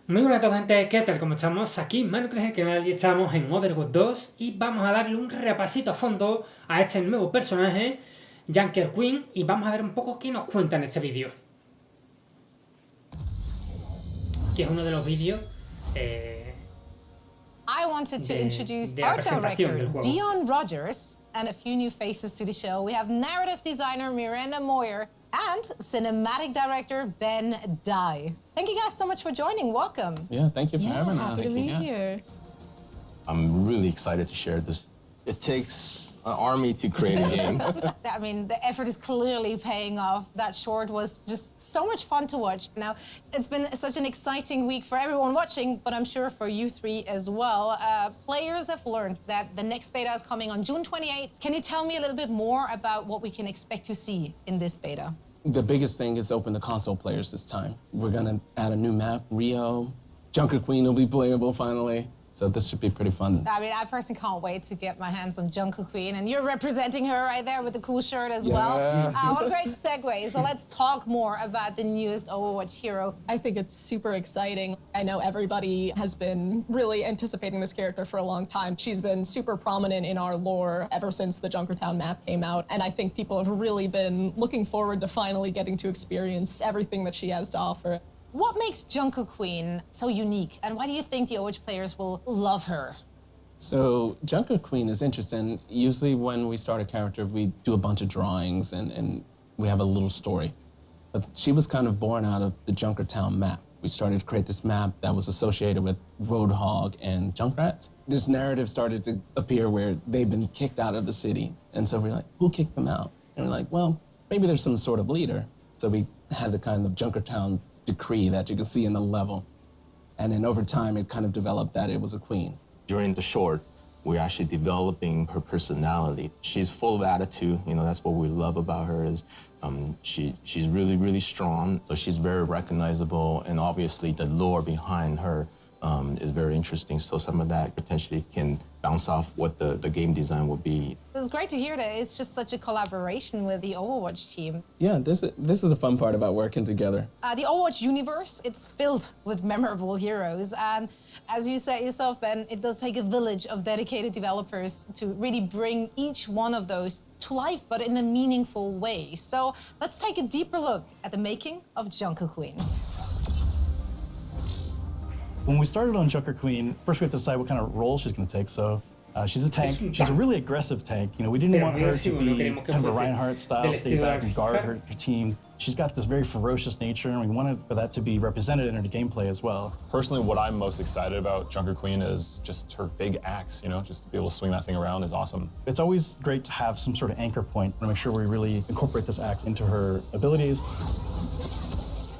Muy buenas a todos, gente, ¿qué tal? Como estamos aquí, Manu, que es el canal, y estamos en Overwatch 2 y vamos a darle un repasito a fondo a este nuevo personaje, Junker Queen, y vamos a ver un poco qué nos cuenta en este vídeo. Que es uno de los vídeos I wanted to introduce our director, Dion Rogers, and a few new faces to the show. We have narrative designer Miranda Moyer and cinematic director Ben Dye. Thank you guys so much for joining. Welcome. Yeah, thank you for having us. Happy to be here. I'm really excited to share this. It takes an army to create a game. I mean, the effort is clearly paying off. That short was just so much fun to watch. Now, it's been such an exciting week for everyone watching, but I'm sure for you three as well. Players have learned that the next beta is coming on June 28th. Can you tell me a little bit more about what we can expect to see in this beta? The biggest thing is open to console players this time. We're gonna add a new map, Rio. Junker Queen will be playable finally. So this should be pretty fun. I mean, I personally can't wait to get my hands on Junker Queen, and you're representing her right there with the cool shirt as well. What a great segue. So let's talk more about the newest Overwatch hero. I think it's super exciting. I know everybody has been really anticipating this character for a long time. She's been super prominent in our lore ever since the Junkertown map came out, and I think people have really been looking forward to finally getting to experience everything that she has to offer. What makes Junker Queen so unique, and why do you think the Overwatch players will love her? So Junker Queen is interesting. Usually when we start a character, we do a bunch of drawings and we have a little story. But she was kind of born out of the Junkertown map. We started to create this map that was associated with Roadhog and Junkrats. This narrative started to appear where they've been kicked out of the city. And so we're like, who kicked them out? And we're like, well, maybe there's some sort of leader. So we had the kind of Junkertown decree that you can see in the level. And then over time, it kind of developed that it was a queen. During the short, we're actually developing her personality. She's full of attitude. You know, that's what we love about her is she's really, really strong. So she's very recognizable. And obviously the lore behind her is very interesting. So some of that potentially can bounce off what the game design will be. It's great to hear that it's just such a collaboration with the Overwatch team. Yeah, this is the fun part about working together. The Overwatch universe, it's filled with memorable heroes. And as you said yourself, Ben, it does take a village of dedicated developers to really bring each one of those to life, but in a meaningful way. So let's take a deeper look at the making of Junker Queen. When we started on Junker Queen, first we have to decide what kind of role she's going to take. So she's a tank. She's a really aggressive tank. You know, we didn't want her to be kind of a Reinhardt style, stay back and guard her team. She's got this very ferocious nature, and we wanted for that to be represented in her gameplay as well. Personally, what I'm most excited about Junker Queen is just her big axe, you know, just to be able to swing that thing around is awesome. It's always great to have some sort of anchor point and make sure we really incorporate this axe into her abilities.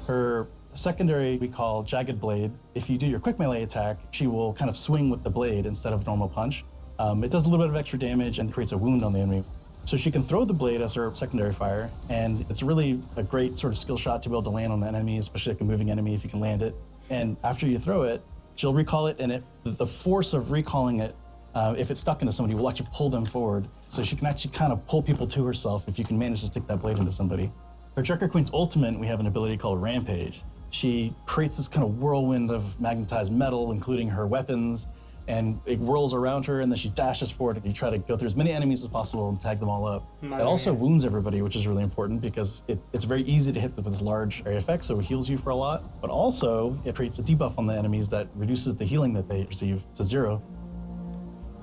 Her secondary we call Jagged Blade. If you do your quick melee attack, she will kind of swing with the blade instead of normal punch. It does a little bit of extra damage and creates a wound on the enemy. So she can throw the blade as her secondary fire, and it's really a great sort of skill shot to be able to land on an enemy, especially like a moving enemy if you can land it. And after you throw it, she'll recall it, and the force of recalling it, if it's stuck into somebody, will actually pull them forward. So she can actually kind of pull people to herself if you can manage to stick that blade into somebody. For Junker Queen's ultimate, we have an ability called Rampage. She creates this kind of whirlwind of magnetized metal, including her weapons, and it whirls around her, and then she dashes forward, and you try to go through as many enemies as possible and tag them all up. It also wounds everybody, which is really important because it's very easy to hit them with this large area effect, so it heals you for a lot. But also, it creates a debuff on the enemies that reduces the healing that they receive to 0.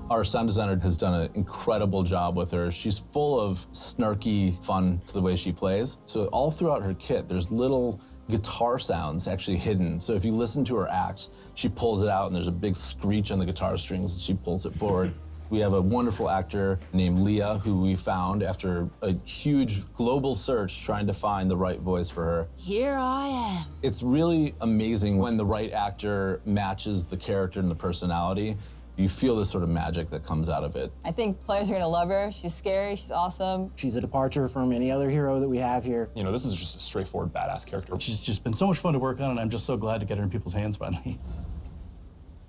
Our sound designer has done an incredible job with her. She's full of snarky fun to the way she plays. So all throughout her kit, there's little guitar sounds actually hidden. So if you listen to her axe, she pulls it out and there's a big screech on the guitar strings and she pulls it forward. We have a wonderful actor named Leah who we found after a huge global search trying to find the right voice for her. Here I am. It's really amazing when the right actor matches the character and the personality. You feel this sort of magic that comes out of it. I think players are gonna love her. She's scary, she's awesome. She's a departure from any other hero that we have here. You know, this is just a straightforward badass character. She's just been so much fun to work on, and I'm just so glad to get her in people's hands finally.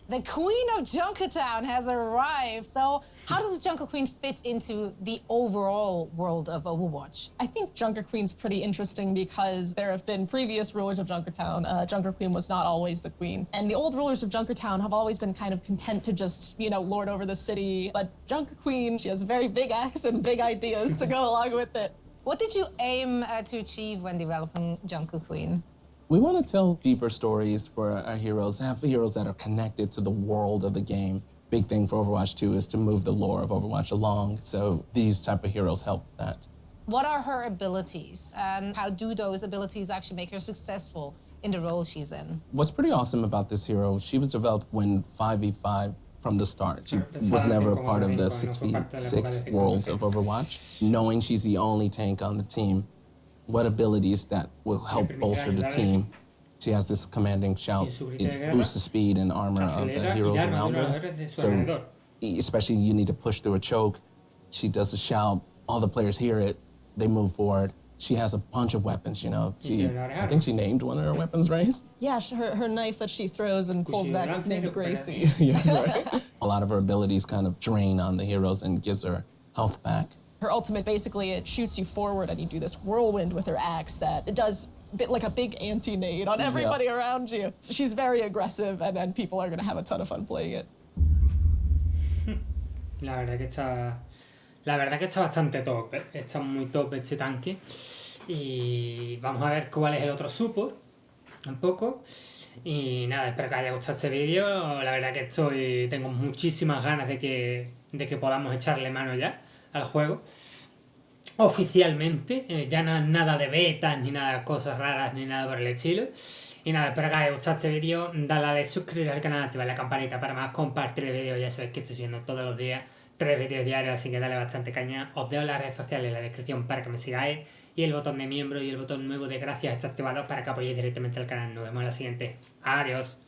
The Queen of Junkertown has arrived. So how does the Junker Queen fit into the overall world of Overwatch? I think Junker Queen's pretty interesting because there have been previous rulers of Junkertown. Junker Queen was not always the queen. And the old rulers of Junkertown have always been kind of content to just, lord over the city. But Junker Queen, she has a very big axe and big ideas to go along with it. What did you aim to achieve when developing Junker Queen? We want to tell deeper stories for our heroes, have heroes that are connected to the world of the game. Big thing for Overwatch 2 is to move the lore of Overwatch along, so these type of heroes help that. What are her abilities, and how do those abilities actually make her successful in the role she's in? What's pretty awesome about this hero, she was developed when 5v5 from the start. She was never a part of the 6v6 world of Overwatch. Knowing she's the only tank on the team, what abilities that will help bolster the team. She has this commanding shout. It boosts the speed and armor of the heroes around her. So, especially you need to push through a choke. She does the shout. All the players hear it. They move forward. She has a bunch of weapons, I think she named one of her weapons, right? Yeah, her knife that she throws and pulls back is named Gracie. Yes, right. A lot of her abilities kind of drain on the heroes and gives her health back. Her ultimate, basically, it shoots you forward and you do this whirlwind with her axe that it does like a big anti-nade on everybody around you. So she's very aggressive and people are going to have a ton of fun playing it. La verdad que está bastante top, está muy top este tanque. Y vamos a ver cuál es el otro support, un poco. Y nada, espero que os haya gustado este vídeo. La verdad que tengo muchísimas ganas de que podamos echarle mano ya al juego oficialmente, ya nada de betas ni nada de cosas raras ni nada por el estilo. Y nada, espero que os haya gustado este vídeo. Dale a like, suscribiros al canal, activar la campanita para más, compartir el vídeo. Ya sabéis que estoy subiendo todos los días 3 vídeos diarios, así que dale bastante caña. Os dejo las redes sociales en la descripción para que me sigáis, y el botón de miembro y el botón nuevo de gracias está activado para que apoyéis directamente al canal. Nos vemos en la siguiente. Adiós.